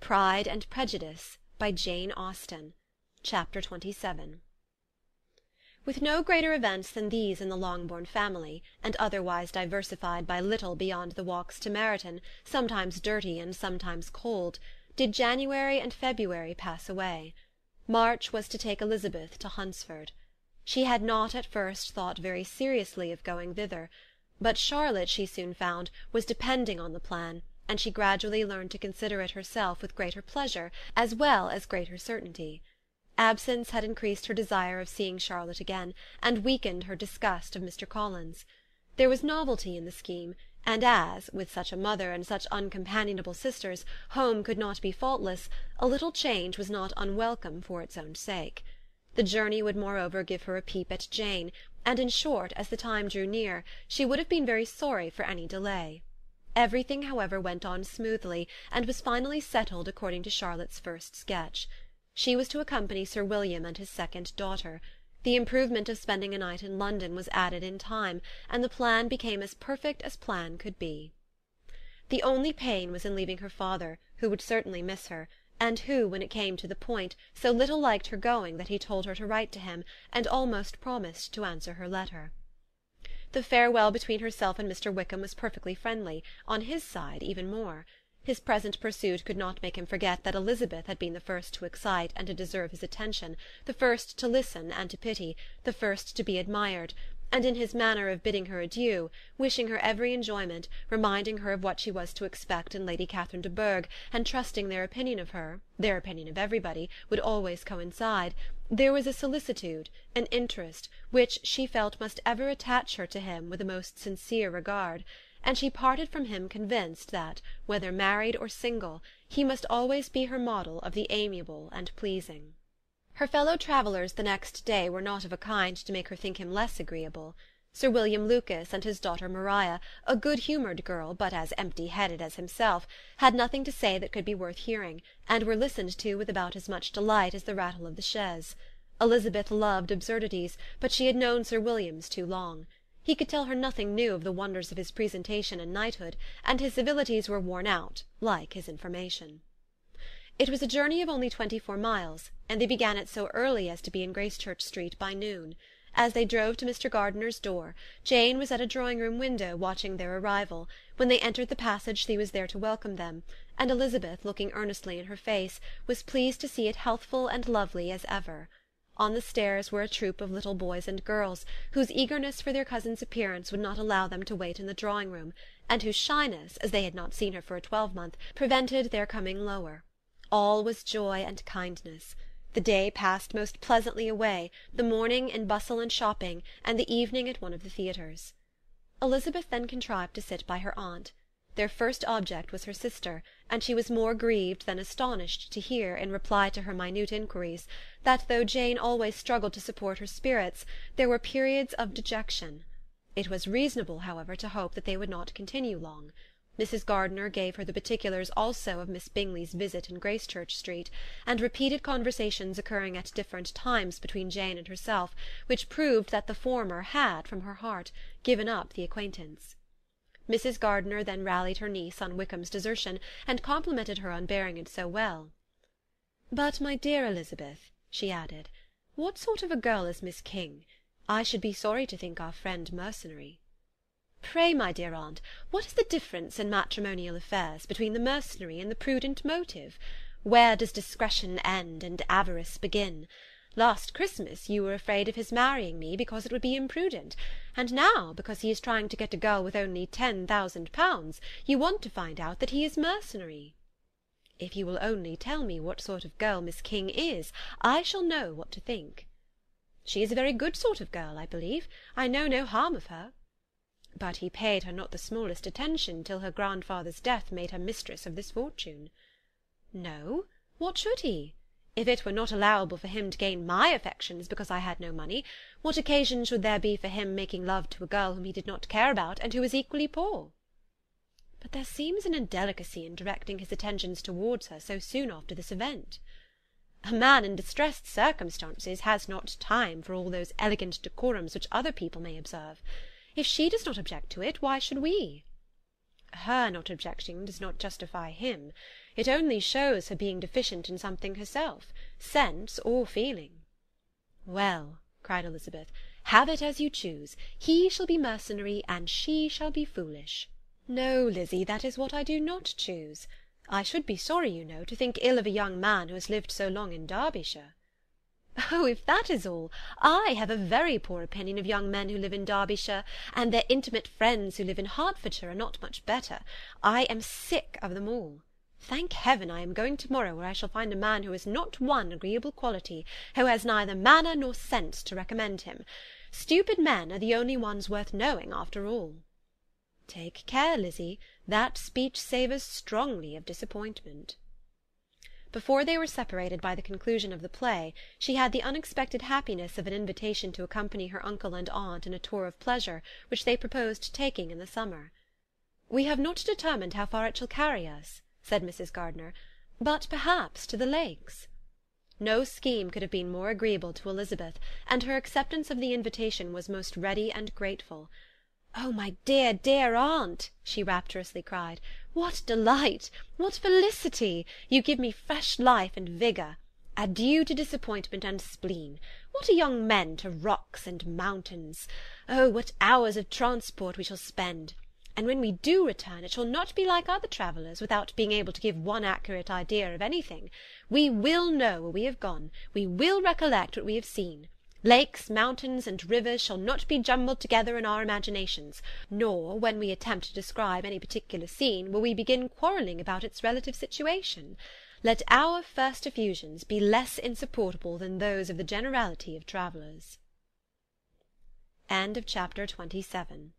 Pride and Prejudice, by Jane Austen. Chapter 27. With no greater events than these in the Longbourn family, and otherwise diversified by little beyond the walks to Meryton, sometimes dirty and sometimes cold, did January and February pass away. March was to take Elizabeth to Hunsford. She had not at first thought very seriously of going thither, but Charlotte, she soon found, was depending on the plan, and she gradually learned to consider it herself with greater pleasure as well as greater certainty. Absence had increased her desire of seeing Charlotte again, and weakened her disgust of Mr. Collins. There was novelty in the scheme, and as, with such a mother and such uncompanionable sisters, home could not be faultless, a little change was not unwelcome for its own sake. The journey would moreover give her a peep at Jane, and in short, as the time drew near, she would have been very sorry for any delay. Everything, however, went on smoothly, and was finally settled according to Charlotte's first sketch. She was to accompany Sir William and his second daughter. The improvement of spending a night in London was added in time, and the plan became as perfect as plan could be. The only pain was in leaving her father, who would certainly miss her, and who, when it came to the point, so little liked her going that he told her to write to him, and almost promised to answer her letter. The farewell between herself and Mr. Wickham was perfectly friendly, on his side even more. His present pursuit could not make him forget that Elizabeth had been the first to excite and to deserve his attention, the first to listen and to pity, the first to be admired, and in his manner of bidding her adieu, wishing her every enjoyment, reminding her of what she was to expect in Lady Catherine de Bourgh, and trusting their opinion of her, their opinion of everybody, would always coincide, there was a solicitude, an interest, which she felt must ever attach her to him with a most sincere regard, and she parted from him convinced that, whether married or single, he must always be her model of the amiable and pleasing. Her fellow travellers the next day were not of a kind to make her think him less agreeable. Sir William Lucas and his daughter Maria, a good-humoured girl, but as empty-headed as himself, had nothing to say that could be worth hearing, and were listened to with about as much delight as the rattle of the chaise. Elizabeth loved absurdities, but she had known Sir William's too long. He could tell her nothing new of the wonders of his presentation and knighthood, and his civilities were worn out, like his information. It was a journey of only 24 miles, and they began it so early as to be in Gracechurch Street by noon. As they drove to Mr. Gardiner's door, Jane was at a drawing-room window watching their arrival. When they entered the passage she was there to welcome them, and Elizabeth, looking earnestly in her face, was pleased to see it healthful and lovely as ever. On the stairs were a troop of little boys and girls, whose eagerness for their cousin's appearance would not allow them to wait in the drawing-room, and whose shyness, as they had not seen her for a 12-month, prevented their coming lower. All was joy and kindness. The day passed most pleasantly away, the morning in bustle and shopping, and the evening at one of the theatres. Elizabeth then contrived to sit by her aunt. Their first object was her sister, and she was more grieved than astonished to hear, in reply to her minute inquiries, that though Jane always struggled to support her spirits, there were periods of dejection. It was reasonable, however, to hope that they would not continue long. Mrs. Gardiner gave her the particulars also of Miss Bingley's visit in Gracechurch Street, and repeated conversations occurring at different times between Jane and herself, which proved that the former had, from her heart, given up the acquaintance. Mrs. Gardiner then rallied her niece on Wickham's desertion, and complimented her on bearing it so well. "But, my dear Elizabeth," she added, "what sort of a girl is Miss King? I should be sorry to think our friend mercenary." "Pray, my dear aunt, what is the difference in matrimonial affairs between the mercenary and the prudent motive? Where does discretion end and avarice begin? Last Christmas you were afraid of his marrying me because it would be imprudent, and now, because he is trying to get a girl with only 10,000 pounds, you want to find out that he is mercenary. If you will only tell me what sort of girl Miss King is, I shall know what to think." "She is a very good sort of girl, I believe. I know no harm of her." "But he paid her not the smallest attention till her grandfather's death made her mistress of this fortune." "No, what should he? If it were not allowable for him to gain my affections because I had no money, what occasion should there be for him making love to a girl whom he did not care about, and who was equally poor?" "But there seems an indelicacy in directing his attentions towards her so soon after this event." "A man in distressed circumstances has not time for all those elegant decorums which other people may observe. If she does not object to it, why should we?" Her not objecting does not justify him. It only shows her being deficient in something herself, sense or feeling." "Well," cried Elizabeth, "have it as you choose. He shall be mercenary, and she shall be foolish." "No, Lizzy, that is what I do not choose. I should be sorry, you know, to think ill of a young man who has lived so long in Derbyshire." "Oh, if that is all, I have a very poor opinion of young men who live in Derbyshire, and their intimate friends who live in Hertfordshire are not much better. I am sick of them all. Thank heaven I am going to-morrow, where I shall find a man who has not one agreeable quality, who has neither manner nor sense to recommend him. Stupid men are the only ones worth knowing, after all." "Take care, Lizzy, that speech savours strongly of disappointment." Before they were separated by the conclusion of the play, she had the unexpected happiness of an invitation to accompany her uncle and aunt in a tour of pleasure which they proposed taking in the summer. "We have not determined how far it shall carry us," said Mrs. Gardiner, "but perhaps to the Lakes." No scheme could have been more agreeable to Elizabeth, and her acceptance of the invitation was most ready and grateful. "Oh, my dear, dear aunt," she rapturously cried, "what delight! What felicity! You give me fresh life and vigour. Adieu to disappointment and spleen. What are young men to rocks and mountains? Oh, what hours of transport we shall spend! And when we do return, it shall not be like other travellers, without being able to give one accurate idea of anything. We will know where we have gone. We will recollect what we have seen. Lakes, mountains, and rivers shall not be jumbled together in our imaginations, nor, when we attempt to describe any particular scene, will we begin quarrelling about its relative situation. Let our first effusions be less insupportable than those of the generality of travellers." Chapter 27